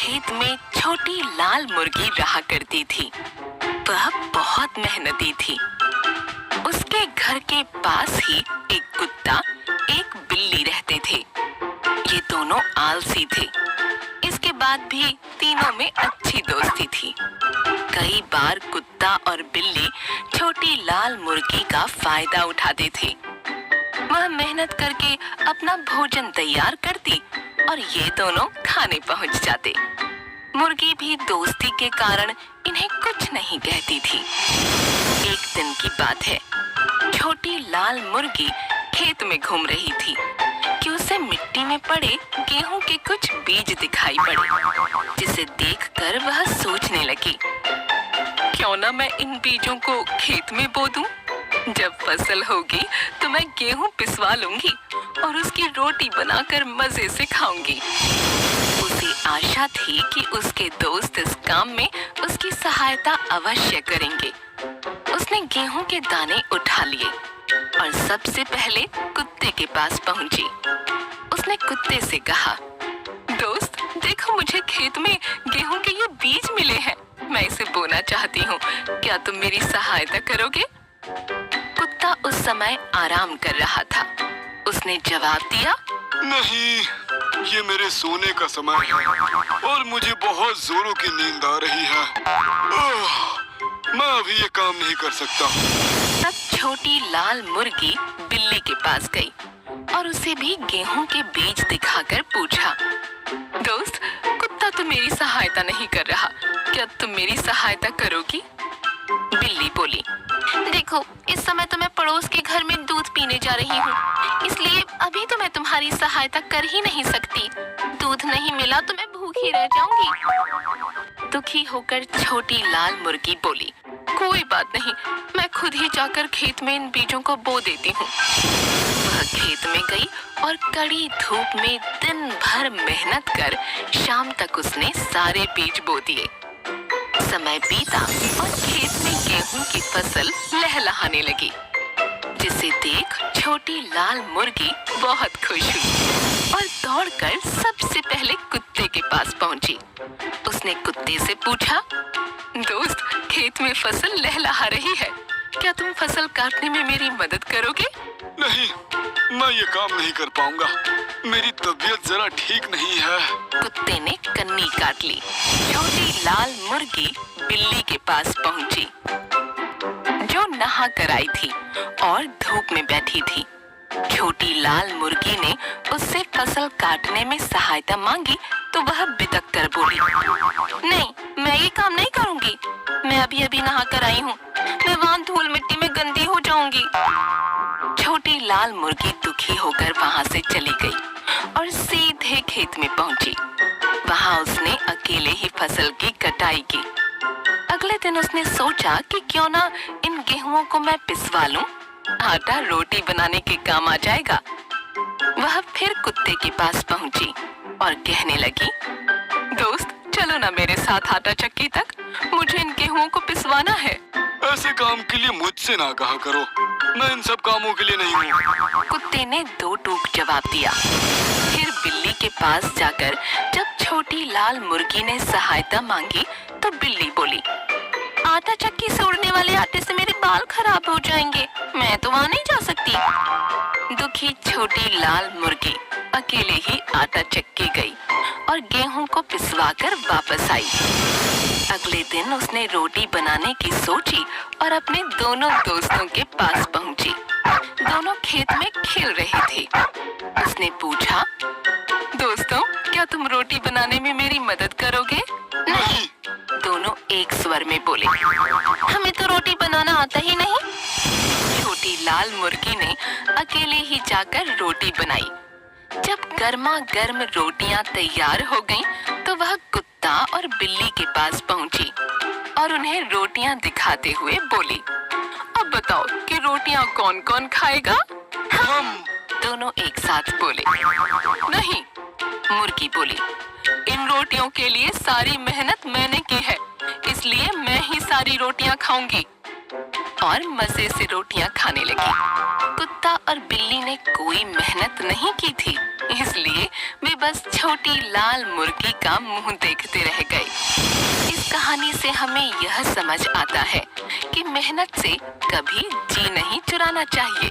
खेत में छोटी लाल मुर्गी रहा करती थी। वह बहुत मेहनती थी। उसके घर के पास ही एक कुत्ता, एक बिल्ली रहते थे। ये दोनों आलसी थे। इसके बाद भी तीनों में अच्छी दोस्ती थी। कई बार कुत्ता और बिल्ली छोटी लाल मुर्गी का फायदा उठाते थे। वह मेहनत करके अपना भोजन तैयार करती और ये दोनों खाने पहुंच जाते। मुर्गी भी दोस्ती के कारण इन्हें कुछ नहीं कहती थी। एक दिन की बात है, छोटी लाल मुर्गी खेत में घूम रही थी कि उसे मिट्टी में पड़े गेहूं के कुछ बीज दिखाई पड़े, जिसे देखकर वह सोचने लगी, क्यों ना मैं इन बीजों को खेत में बो दूं? जब फसल होगी तो मैं गेहूं पिसवा लूंगी और उसकी रोटी बनाकर मजे से खाऊंगी। उसे आशा थी कि उसके दोस्त इस काम में उसकी सहायता अवश्य करेंगे। उसने गेहूं के दाने उठा लिए और सबसे पहले कुत्ते के पास पहुंची। उसने कुत्ते से कहा, दोस्त देखो, मुझे खेत में गेहूं के ये बीज मिले हैं। मैं इसे बोना चाहती हूँ, क्या तुम मेरी सहायता करोगे? कुत्ता उस समय आराम कर रहा था। उसने जवाब दिया, नहीं, ये मेरे सोने का समय है और मुझे बहुत जोरों की नींद आ रही है। मैं अभी ये काम नहीं कर सकता। तब छोटी लाल मुर्गी बिल्ली के पास गई और उसे भी गेहूं के बीज दिखाकर पूछा, दोस्त कुत्ता तो मेरी सहायता नहीं कर रहा, क्या तुम मेरी सहायता करोगी? बिल्ली बोली, देखो इस समय तो मैं पड़ोस के घर में दूध पीने जा रही हूँ, इसलिए अभी तो मैं तुम्हारी सहायता कर ही नहीं सकती। दूध नहीं मिला तो मैं भूखी रह जाऊंगी। दुखी होकर छोटी लाल मुर्गी बोली, कोई बात नहीं, मैं खुद ही जाकर खेत में इन बीजों को बो देती हूँ। वह खेत में गई और कड़ी धूप में दिन भर मेहनत कर शाम तक उसने सारे बीज बो दिए। समय बीता और खेत में गेहूं की फसल लहलहाने लगी, जिसे देख छोटी लाल मुर्गी बहुत खुश हुई और दौड़कर सबसे पहले कुत्ते के पास पहुंची। उसने कुत्ते से पूछा, दोस्त खेत में फसल लहलहा रही है, क्या तुम फसल काटने में मेरी मदद करोगे? नहीं, मैं ये काम नहीं कर पाऊंगा, मेरी तबीयत जरा ठीक नहीं है। कुत्ते ने कन्नी काट ली। छोटी लाल मुर्गी बिल्ली के पास पहुंची, जो नहा कर आई थी और धूप में बैठी थी। छोटी लाल मुर्गी ने उससे फसल काटने में सहायता मांगी तो वह बिदक कर बोली, नहीं, मैं ये काम नहीं करूंगी। मैं अभी अभी नहा कर आई हूँ, मैं वहाँ धूल मिट्टी में गंदी हो जाऊंगी। छोटी लाल मुर्गी दुखी होकर वहाँ से चली गई और सीधे खेत में पहुंची। वहाँ उसने अकेले ही फसल की कटाई की। अगले दिन उसने सोचा कि क्यों ना इन गेहूं को मैं पिसवा लूं, आटा रोटी बनाने के काम आ जाएगा। वह फिर कुत्ते के पास पहुंची और कहने लगी, दोस्त चलो ना मेरे साथ आटा चक्की तक, मुझे इन गेहूं को पिसवाना है। ऐसे काम के लिए मुझसे ना कहा करो, मैं इन सब कामों के लिए नहीं हूँ। कुत्ते ने दो टूक जवाब दिया। फिर बिल्ली के पास जाकर जब छोटी लाल मुर्गी ने सहायता मांगी तो बिल्ली बोली, आटा चक्की से उड़ने वाले आटे से मेरे बाल खराब हो जाएंगे, मैं तो वहाँ नहीं जा सकती। दुखी छोटी लाल मुर्गी अकेले ही आटा चक्की गई और गेहूं को पिसवाकर वापस आई। अगले दिन उसने रोटी बनाने की सोची और अपने दोनों दोस्तों के पास पहुंची। दोनों खेत में खेल रहे थे। उसने पूछा, दोस्तों क्या तुम रोटी बनाने में मेरी मदद करोगे? नहीं, दोनों एक स्वर में बोले, हमें तो रोटी बनाना आता ही नहीं। छोटी लाल मुर्गी ने अकेले ही जाकर रोटी बनाई। जब गर्मा गर्म रोटियां तैयार हो गईं, तो वह कुत्ता और बिल्ली के पास पहुंची और उन्हें रोटियां दिखाते हुए बोली, अब बताओ कि रोटियां कौन कौन खाएगा? हम दोनों एक साथ बोले। नहीं, मुर्गी बोली, इन रोटियों के लिए सारी मेहनत मैंने की है, इसलिए मैं ही सारी रोटियां खाऊंगी। और मजे से रोटियां खाने लगी। कुत्ता और बिल्ली ने कोई मेहनत नहीं की थी, इसलिए वे बस छोटी लाल मुर्गी का मुंह देखते रह गए। इस कहानी से हमें यह समझ आता है कि मेहनत से कभी जी नहीं चुराना चाहिए।